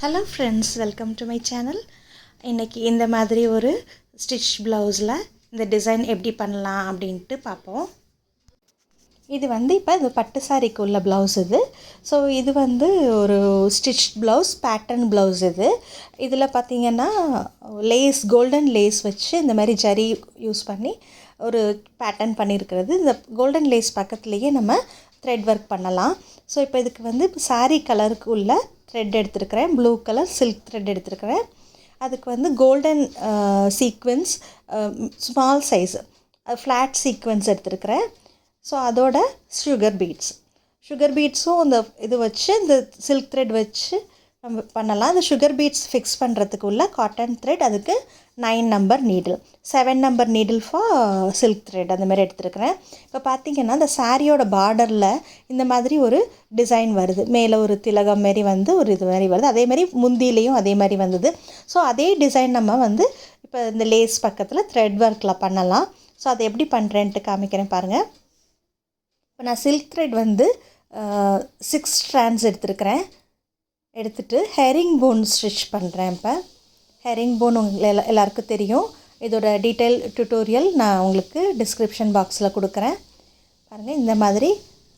Hello friends, welcome to my channel. இன்னைக்கு இந்த மாதிரி ஒரு ஸ்டிச் ப்ளவுஸில் இந்த டிசைன் எப்படி பண்ணலாம் அப்படின்ட்டு பார்ப்போம். இது வந்து இப்போ இந்த பட்டு சாரிக்கு உள்ள ப்ளவுஸ் இது. ஸோ இது வந்து ஒரு ஸ்டிச் ப்ளவுஸ், பேட்டர்ன் ப்ளவுஸ் இது. இதில் பார்த்திங்கன்னா லேஸ், கோல்டன் லேஸ் வச்சு இந்த மாதிரி ஜரி யூஸ் பண்ணி ஒரு பேட்டர்ன் பண்ணியிருக்கிறது. இந்த கோல்டன் லேஸ் பக்கத்துலேயே நம்ம த்ரெட் ஒர்க் பண்ணலாம். ஸோ இப்போ இதுக்கு வந்து சாரீ கலருக்கு உள்ள த்ரெட் எடுத்துருக்கிறேன், ப்ளூ கலர் சில்க் த்ரெட் எடுத்துருக்கிறேன். அதுக்கு வந்து golden sequence, small size flat sequence எடுத்துருக்கிறேன். ஸோ அதோட சுகர் பீட்ஸும் இந்த இது வச்சு இந்த சில்க் த்ரெட் வச்சு நம்ம பண்ணலாம். அந்த சுகர் பீட்ஸ் ஃபிக்ஸ் பண்ணுறதுக்கு உள்ள காட்டன் த்ரெட், அதுக்கு 9 number needle, 7 number needle for silk thread அந்த மாதிரி எடுத்துருக்கிறேன். இப்போ பார்த்திங்கன்னா இந்த சாரியோட பார்டரில் இந்த மாதிரி ஒரு டிசைன் வருது, மேலே ஒரு திலகம் மாரி வந்து ஒரு இது மாதிரி வருது, அதே மாதிரி முந்திலையும் அதே மாதிரி வந்தது. ஸோ அதே டிசைன் நம்ம வந்து இப்போ இந்த லேஸ் பக்கத்தில் த்ரெட் ஒர்க்கில் பண்ணலாம். ஸோ அதை எப்படி பண்ணுறேன்ட்டு காமிக்கிறேன் பாருங்கள். இப்போ நான் சில்க் த்ரெட் வந்து 6 ஸ்ட்ராண்ட்ஸ் எடுத்துருக்கிறேன். எடுத்துகிட்டு ஹெரிங்போன் ஸ்டிச் பண்ணுறேன். இப்போ ஹெரிங்போன் உங்களுக்கு எல்லாருக்கும் தெரியும். இதோட டீட்டெயில் டியூட்டோரியல் நான் உங்களுக்கு டிஸ்கிரிப்ஷன் பாக்ஸில் கொடுக்குறேன். பாருங்கள், இந்த மாதிரி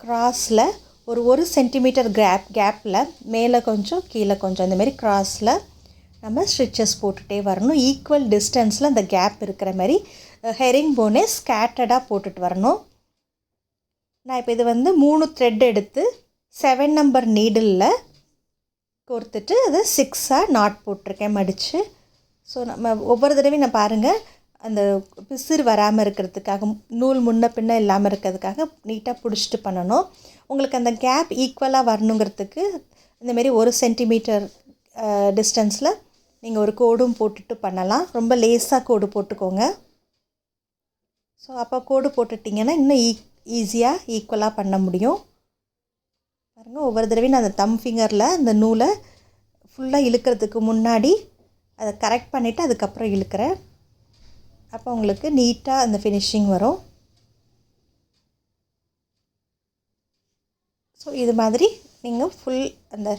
க்ராஸில் ஒரு சென்டிமீட்டர் கேப்பில் மேலே கொஞ்சம் கீழே கொஞ்சம் இந்த மாதிரி க்ராஸில் நம்ம ஸ்டிச்சஸ் போட்டுகிட்டே வரணும். ஈக்குவல் டிஸ்டன்ஸில் அந்த கேப் இருக்கிற மாதிரி ஹெரிங்போனே ஸ்கேட்டர்டாக போட்டுட்டு வரணும். நான் இப்போ இது வந்து 3 த்ரெட் எடுத்து 7 நம்பர் நீடிலில் கோர்த்துட்டு அதை 6ஆக நாட் போட்டிருக்கேன் மடித்து. ஸோ நம்ம ஒவ்வொரு தடவையும் நான் பாருங்கள், அந்த பிசிறு வராமல் இருக்கிறதுக்காக, நூல் முன்ன பின்ன இல்லாமல் இருக்கிறதுக்காக நீட்டாக பிடிச்சிட்டு பண்ணணும். உங்களுக்கு அந்த கேப் ஈக்குவலாக வரணுங்கிறதுக்கு இந்தமாரி 1 சென்டிமீட்டர் டிஸ்டன்ஸில் நீங்கள் ஒரு கோடும் போட்டுட்டு பண்ணலாம். ரொம்ப லேஸாக கோடு போட்டுக்கோங்க. ஸோ அப்போ கோடு போட்டுட்டிங்கன்னா இன்னும் ஈஸியாக ஈக்குவலாக பண்ண முடியும். பாருங்கள், ஒவ்வொரு தடவையும் நான் அந்த தம் ஃபிங்கரில் அந்த நூலை ஃபுல்லாக இழுக்கிறதுக்கு முன்னாடி அதை கரெக்ட் பண்ணிவிட்டு அதுக்கப்புறம் இழுக்கிறேன். அப்போ உங்களுக்கு நீட்டாக அந்த ஃபினிஷிங் வரும். ஸோ இது மாதிரி நீங்கள் ஃபுல் அந்த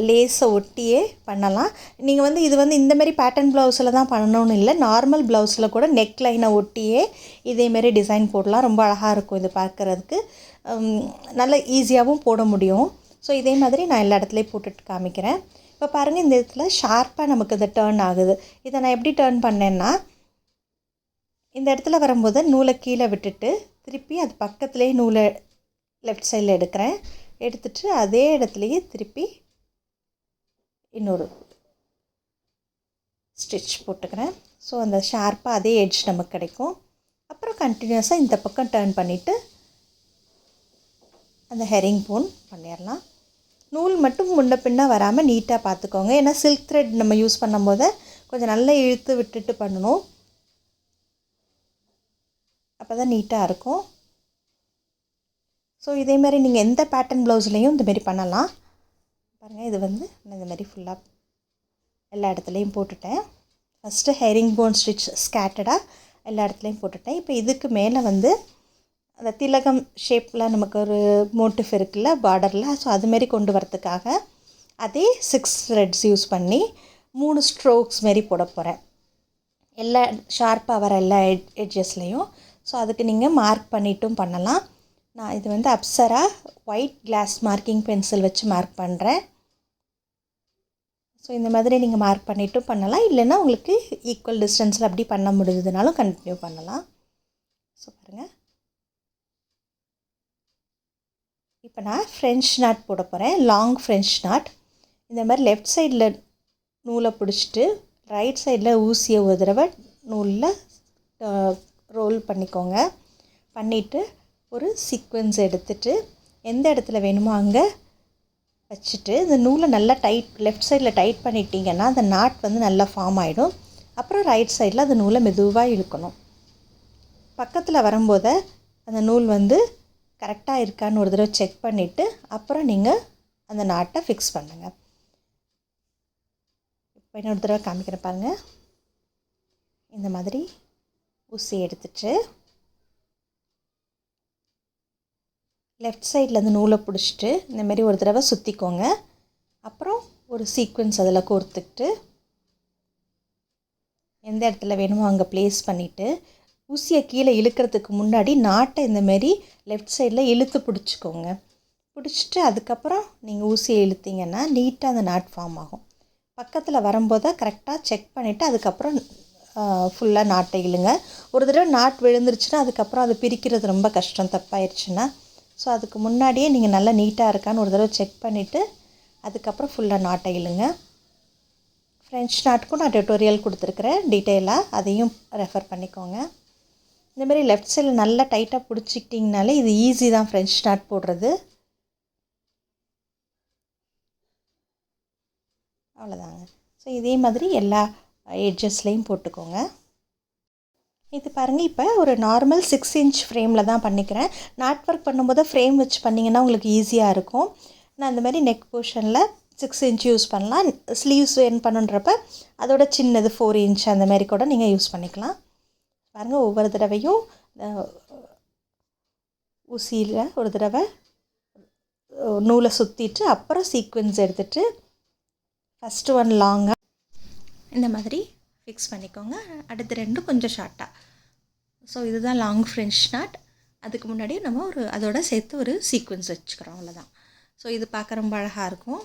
லேஸை ஒட்டியே பண்ணலாம். நீங்கள் வந்து இது வந்து இந்தமாரி பேட்டர்ன் ப்ளவுஸில் தான் பண்ணணும்னு இல்லை, நார்மல் ப்ளவுஸில் கூட நெக் லைனை ஒட்டியே இதேமாரி டிசைன் போடலாம். ரொம்ப அழகாக இருக்கும் இது பார்க்குறதுக்கு, நல்ல ஈஸியாகவும் போட முடியும். ஸோ இதே மாதிரி நான் எல்லா இடத்துலையும் போட்டுட்டு காமிக்கிறேன். இப்போ பாருங்கள், இந்த இடத்துல ஷார்ப்பாக நமக்கு இது டேர்ன் ஆகுது. இதை நான் எப்படி டேர்ன் பண்ணேன்னா, இந்த இடத்துல வரும்போது நூலை கீழே விட்டுட்டு திருப்பி அது பக்கத்துலேயே நூலை லெஃப்ட் சைடில் எடுக்கிறேன். எடுத்துட்டு அதே இடத்துலையே திருப்பி இன்னொரு ஸ்டிச் போட்டுக்கிறேன். ஸோ அந்த ஷார்ப்பாக அதே எட்ஜ் நமக்கு கிடைக்கும். அப்புறம் கண்டினியூஸாக இந்த பக்கம் டேர்ன் பண்ணிவிட்டு அந்த ஹெரிங்போன் பண்ணிடலாம். நூல் மட்டும் முன்ன பின்ன வராமல் நீட்டாக பார்த்துக்கோங்க. ஏன்னா சில்க் த்ரெட் நம்ம யூஸ் பண்ணும்போது கொஞ்சம் நல்லா இழுத்து விட்டுட்டு பண்ணணும், அப்போ தான் நீட்டாக இருக்கும். ஸோ இதேமாதிரி நீங்கள் எந்த பேட்டர்ன் ப்ளவுஸ்லேயும் இந்தமாரி பண்ணலாம். பாருங்கள், இது வந்து நான் இந்த மாதிரி ஃபுல்லாக எல்லா இடத்துலையும் போட்டுட்டேன். ஃபஸ்ட்டு ஹெரிங்போன் ஸ்டிச் ஸ்கேட்டர்டாக எல்லா இடத்துலையும் போட்டுட்டேன். இப்போ இதுக்கு மேலே வந்து அந்த திலகம் ஷேப்பில் நமக்கு ஒரு மோட்டிஃப் இருக்குல்ல பார்டரில், ஸோ அதுமாரி கொண்டு வரத்துக்காக அதே 6 த்ரெட்ஸ் யூஸ் பண்ணி 3 ஸ்ட்ரோக்ஸ் மாரி போட போகிறேன், எல்லா ஷார்ப்பாக வர எல்லா எட்ஜஸ்லேயும். ஸோ அதுக்கு நீங்கள் மார்க் பண்ணிட்டும் பண்ணலாம். நான் இது வந்து Apsara white class marking pencil வச்சு மார்க் பண்ணுறேன். ஸோ இந்த மாதிரி நீங்கள் மார்க் பண்ணிட்டும் பண்ணலாம், இல்லைன்னா உங்களுக்கு ஈக்குவல் டிஸ்டன்ஸில் அப்படி பண்ண முடிஞ்சதுனாலும் கண்டினியூ பண்ணலாம். ஸோ பாருங்கள், இப்போ நான் ஃப்ரெஞ்ச் நாட் போட போகிறேன், லாங் ஃப்ரெஞ்ச் நாட். இந்த மாதிரி லெஃப்ட் சைடில் நூலை பிடிச்சிட்டு ரைட் சைடில் ஊசியை ஒரு தடவை நூலில் ரோல் பண்ணிக்கோங்க. பண்ணிவிட்டு ஒரு சீக்வென்ஸ் எடுத்துகிட்டு எந்த இடத்துல வேணுமோ அங்கே வச்சுட்டு இந்த நூலை நல்லா லெஃப்ட் சைடில் டைட் பண்ணிட்டீங்கன்னா அந்த நாட் வந்து நல்லா ஃபார்ம் ஆகிடும். அப்புறம் ரைட் சைடில் அந்த நூலை மெதுவாக இழுக்கணும். பக்கத்தில் வரும்போது அந்த நூல் வந்து கரெக்டாக இருக்கான்னு ஒரு தடவை செக் பண்ணிவிட்டு அப்புறம் நீங்கள் அந்த நாட்டை ஃபிக்ஸ் பண்ணுங்கள். இப்போ இன்னொரு தடவை காமிக்கிற பாருங்கள். இந்த மாதிரி ஊசி எடுத்துட்டு லெஃப்ட் சைடில் அந்த நூலை பிடிச்சிட்டு இந்தமாரி ஒரு தடவை சுற்றிக்கோங்க. அப்புறம் ஒரு சீக்வென்ஸ் அதில் கோர்த்துக்கிட்டு எந்த இடத்துல வேணுமோ அங்கே ப்ளேஸ் பண்ணிவிட்டு ஊசியை கீழே இழுக்கிறதுக்கு முன்னாடி நாட்டை இந்தமாரி லெஃப்ட் சைடில் இழுத்து பிடிச்சிக்கோங்க. பிடிச்சிட்டு அதுக்கப்புறம் நீங்கள் ஊசியை இழுத்தீங்கன்னா நீட்டாக அந்த நாட் ஃபார்ம் ஆகும். பக்கத்தில் வரும்போது கரெக்டாக செக் பண்ணிவிட்டு அதுக்கப்புறம் ஃபுல்லாக நாட்டை இழுங்க. ஒரு தடவை நாட் விழுந்துருச்சுன்னா அதுக்கப்புறம் அது பிரிக்கிறது ரொம்ப கஷ்டம் தப்பாயிருச்சுன்னா. ஸோ அதுக்கு முன்னாடியே நீங்கள் நல்லா நீட்டாக இருக்கான்னு ஒரு தடவை செக் பண்ணிவிட்டு அதுக்கப்புறம் ஃபுல்லாக நாட்டை இழுங்க. ஃப்ரெஞ்ச் நாட்டுக்கும் நான் டியூட்டோரியல் கொடுத்துருக்குறேன் டீட்டெயிலாக, அதையும் ரெஃபர் பண்ணிக்கோங்க. இந்தமாரி லெஃப்ட் சைடில் நல்லா டைட்டாக பிடிச்சிக்கிட்டிங்கனாலே இது ஈஸி தான் ஃப்ரெஞ்ச் நாட் போடுறது. அவ்வளோதாங்க. ஸோ இதே மாதிரி எல்லா எட்ஜஸ்லேயும் போட்டுக்கோங்க. இது பாருங்கள், இப்போ ஒரு நார்மல் 6 இன்ச் ஃப்ரேமில் தான் பண்ணிக்கிறேன். நாட் ஒர்க் பண்ணும்போது ஃப்ரேம் வச்சு பண்ணிங்கன்னா உங்களுக்கு ஈஸியாக இருக்கும். நான் இந்த மாதிரி நெக் போர்ஷனில் 6 இன்ச் யூஸ் பண்ணலாம். ஸ்லீவ்ஸ் வேன் பண்ணுன்றப்ப அதோட சின்னது 4 இன்ச் அந்த மாதிரி கூட நீங்கள் யூஸ் பண்ணிக்கலாம். பாருங்கள், ஒவ்வொரு தடவையும் ஊசியில் ஒரு தடவை நூலை சுற்றிட்டு அப்புறம் சீக்வென்ஸ் எடுத்துகிட்டு ஃபஸ்ட்டு ஒன் லாங்காக இந்த மாதிரி ஃபிக்ஸ் பண்ணிக்கோங்க. அடுத்த ரெண்டும் கொஞ்சம் ஷார்ட்டாக. ஸோ இதுதான் லாங் ஃப்ரெஞ்ச் நாட். அதுக்கு முன்னாடி நம்ம அதோட சேர்த்து ஒரு சீக்வென்ஸ் வச்சுக்கிறோம், அவ்வளோதான். ஸோ இது பார்க்க ரொம்ப அழகாக இருக்கும்.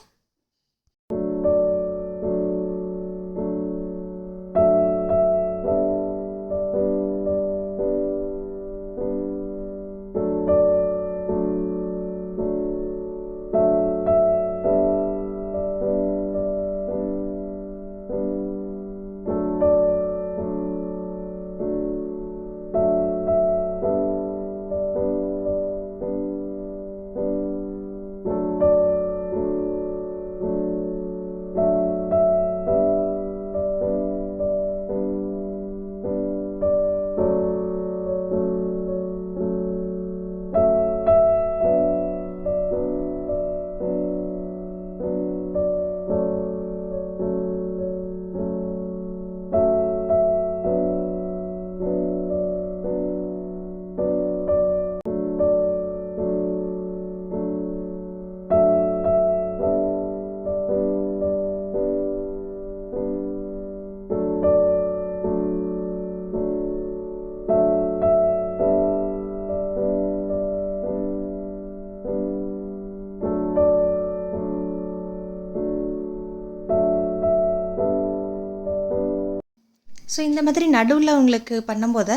ஸோ இந்த மாதிரி நடுவில் உங்களுக்கு பண்ணும்போது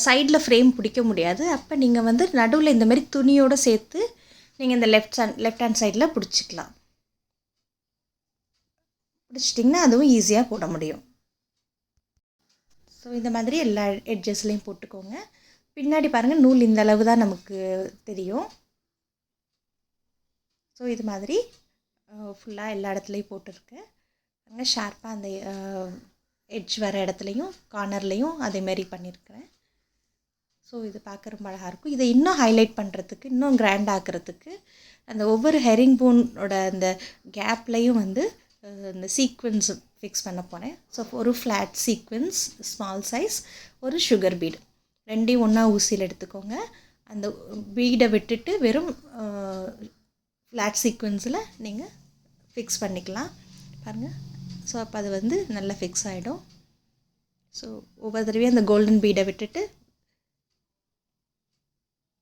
சைடில் ஃப்ரேம் பிடிக்க முடியாது. அப்போ நீங்கள் நடுவில் இந்த மாதிரி துணியோடு சேர்த்து நீங்கள் இந்த லெஃப்ட் ஹேண்ட் சைடில் பிடிச்சிக்கலாம். பிடிச்சிட்டிங்கன்னா அதுவும் ஈஸியாக போட முடியும். ஸோ இந்த மாதிரி எல்லா எட்ஜஸ்லேயும் போட்டுக்கோங்க. பின்னாடி பாருங்கள், நூல் இந்த அளவு தான் நமக்கு தெரியும். ஸோ இது மாதிரி ஃபுல்லாக எல்லா இடத்துலையும் போட்டிருக்கேன். பாருங்கள், ஷார்ப்பாக அந்த எட்ஜ் வர இடத்துலையும் கார்னர்லேயும் அதேமாரி பண்ணியிருக்கிறேன். ஸோ இது பார்க்க ரொம்ப அழகாக இருக்கும். இதை இன்னும் ஹைலைட் பண்ணுறதுக்கு, இன்னும் கிராண்ட் ஆக்கிறதுக்கு அந்த ஒவ்வொரு ஹெரிங்போனோட அந்த கேப்லேயும் இந்த சீக்வென்ஸ் ஃபிக்ஸ் பண்ண போனேன். ஸோ ஒரு ஃப்ளாட் சீக்வென்ஸ் ஸ்மால் சைஸ், ஒரு சுகர் பீடு, ரெண்டையும் ஒன்றா ஊசியில் எடுத்துக்கோங்க. அந்த பீடை விட்டுட்டு வெறும் ஃப்ளாட் சீக்வென்ஸில் நீங்கள் ஃபிக்ஸ் பண்ணிக்கலாம். பாருங்கள், ஸோ அப்போ அது நல்லா ஃபிக்ஸ் ஆகிடும். ஸோ ஒவ்வொரு தடவையும் அந்த கோல்டன் பீடை விட்டுட்டு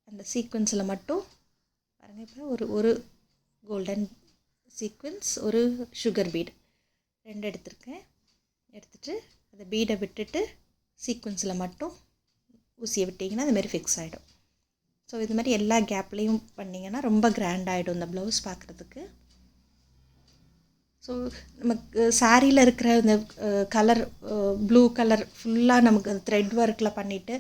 அந்த சீக்வென்ஸில் மட்டும் பாருங்கள், இப்போ ஒரு கோல்டன் சீக்வென்ஸ், ஒரு சுகர் பீடு, ரெண்டு எடுத்துருக்கேன். எடுத்துகிட்டு அந்த பீடை விட்டுட்டு சீக்வென்ஸில் மட்டும் ஊசியை விட்டிங்கன்னா அதுமாரி ஃபிக்ஸ் ஆகிடும். ஸோ இது மாதிரி எல்லா கேப்லேயும் பண்ணிங்கன்னா ரொம்ப கிராண்ட் ஆகிடும் இந்த ப்ளவுஸ் பார்க்குறதுக்கு. ஸோ நமக்கு சாரியில் இருக்கிற இந்த கலர் ப்ளூ கலர் ஃபுல்லாக நமக்கு அந்த த்ரெட் ஒர்க்கில் பண்ணிவிட்டு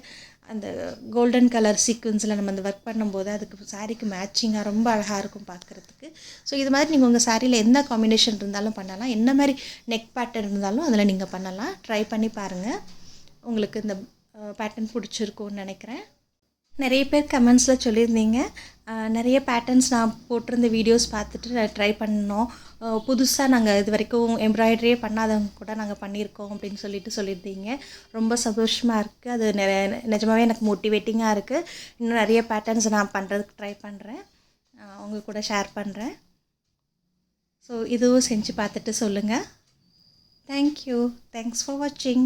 அந்த கோல்டன் கலர் சீக்வென்ஸில் நம்ம அந்த ஒர்க் பண்ணும்போது அதுக்கு சாரிக்கு மேட்சிங்காக ரொம்ப அழகாக இருக்கும் பார்க்குறதுக்கு. ஸோ இது மாதிரி நீங்கள் உங்கள் சாரியில் எந்த காம்பினேஷன் இருந்தாலும் பண்ணலாம், என்ன மாதிரி நெக் பேட்டர்ன் இருந்தாலும் அதில் நீங்கள் பண்ணலாம். ட்ரை பண்ணி பாருங்கள், உங்களுக்கு இந்த பேட்டர்ன் பிடிச்சிருக்கும்னு நினைக்கிறேன். நிறைய பேர் கமெண்ட்ஸில் சொல்லியிருந்தீங்க, நிறைய பேட்டர்ன்ஸ் நான் போட்டிருந்த வீடியோஸ் பார்த்துட்டு ட்ரை பண்ணோம், புதுசாக நாங்கள் இது வரைக்கும் எம்ப்ராய்டரியே பண்ணாதவங்க கூட நாங்கள் பண்ணியிருக்கோம் அப்படின்னு சொல்லியிருந்தீங்க. ரொம்ப சந்தோஷமாக இருக்குது. அது நிஜமாகவே எனக்கு மோட்டிவேட்டிங்காக இருக்குது. இன்னும் நிறைய பேட்டர்ன்ஸ் நான் பண்ணுறதுக்கு ட்ரை பண்ணுறேன், உங்கள் கூட ஷேர் பண்ணுறேன். ஸோ இதுவும் செஞ்சு பார்த்துட்டு சொல்லுங்கள். தேங்க்யூ. தேங்க்ஸ் ஃபார் வாட்சிங்.